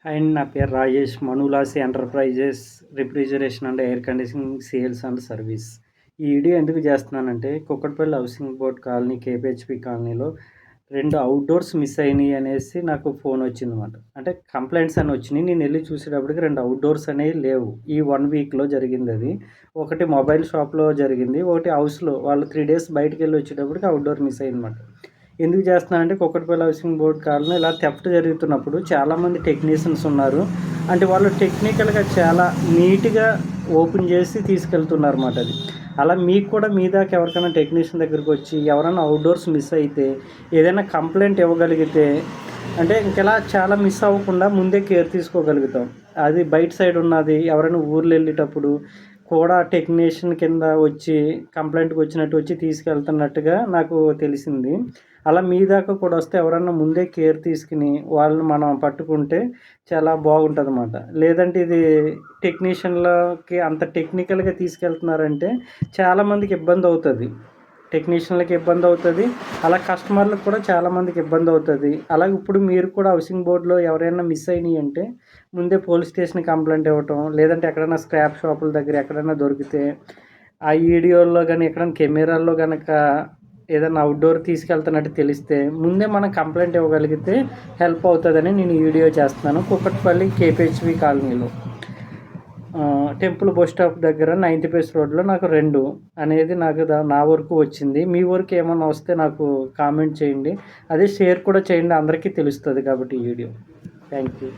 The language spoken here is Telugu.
అండ్ నా పేరు రాజేష్. మనులాసి enterprises refrigeration and air conditioning sales and service. ఈ వీడియో ఎందుకు చేస్తున్నానంటే, Kukatpally housing board colony, KPHB కాలనీలో 2 అవుట్‌డోర్స్ మిస్ అయినాయి అనేసి నాకు ఫోన్ వచ్చిందన్నమాట. అంటే కంప్లెయింట్స్ అని వచ్చినాయి. నేను వెళ్లి చూసేటప్పటికి 2 అవుట్‌డోర్స్ అనేవి లేవు. ఈ 1 వీక్‌లో జరిగిందది. ఒకటి మొబైల్ షాప్‌లో జరిగింది. ఒకటి హౌస్‌లో వాళ్ళు 3 డేస్ బయటికెళ్ళి వచ్చేటప్పటికి అవుట్‌డోర్ మిస్ అయిందన్నమాట. ఎందుకు చేస్తున్నానంటే, కుక్కట్పల్లి హౌసింగ్ బోర్డ్ కాలనీలో ఇలా థెఫ్ట్ జరుగుతున్నప్పుడు చాలామంది టెక్నీషియన్స్ ఉన్నారు. అంటే వాళ్ళు టెక్నికల్‌గా చాలా నీట్‌గా ఓపెన్ చేసి తీసుకెళ్తున్నారన్నమాట అది. అలా మీకు కూడా మీ దాకా ఎవరికైనా టెక్నీషియన్ దగ్గరకొచ్చి ఎవరైనా అవుట్‌డోర్స్ మిస్ అయితే ఏదైనా కంప్లెయింట్ ఇవ్వగలిగితే అంటే ఇంకెలా చాలా మిస్ అవ్వకుండా ముందే కేర్ తీసుకోగలుగుతాం. అది బయట సైడ్ ఉన్నది ఎవరైనా ఊర్లు వెళ్ళేటప్పుడు కూడా టెక్నీషియన్ కింద వచ్చి కంప్లెయింట్‌కి వచ్చినట్టు వచ్చి తీసుకెళ్తున్నట్టుగా నాకు తెలిసింది. అలా మీ దాకా కూడా వస్తే ఎవరన్నా ముందే కేర్ తీసుకొని వాళ్ళని మనం పట్టుకుంటే చాలా బాగుంటదన్నమాట. లేదంటే ఇది టెక్నీషియన్‌లకి అంత టెక్నికల్‌గా తీసుకెళ్తున్నారంటే చాలామందికి ఇబ్బందవుతది. టెక్నీషియన్‌లకి ఇబ్బందవుతది. అలా కస్టమర్‌లకు కూడా చాలామందికి ఇబ్బందవుతది. అలాగే ఇప్పుడు మీరు కూడా హౌసింగ్ బోర్డ్‌లో ఎవరైనా మిస్ అయినియంటే ముందే పోలీస్ స్టేషన్‌కి కంప్లెయింట్ ఇవ్వటం, లేదంటే ఎక్కడైనా స్క్రాప్ షాపుల దగ్గర ఎక్కడైనా దొరికితే ఆ వీడియోల్లో గాని, ఎక్కడైనా కెమెరాల్లో గనక ఏదన్నా అవుట్‌డోర్ తీసుకెళ్తున్నట్టు తెలిస్తే ముందే మనం కంప్లెయింట్ ఇవ్వగలిగితే హెల్ప్ అవుతదని నేను ఈ వీడియో చేస్తున్నాను. కూకట్పల్లి కేపీహెచ్‌బీ కాలనీలో. టెంపుల్ బస్ స్టాప్ దగ్గర 90 పీస్ రోడ్‌లో నాకు 2 అనేది నాకు నా వరకు వచ్చింది. మీ వరకు ఏమన్నా వస్తే నాకు కామెంట్ చేయండి. అదే షేర్ కూడా చేయండి. అందరికీ తెలుస్తది కాబట్టి ఈ వీడియో. Thank you.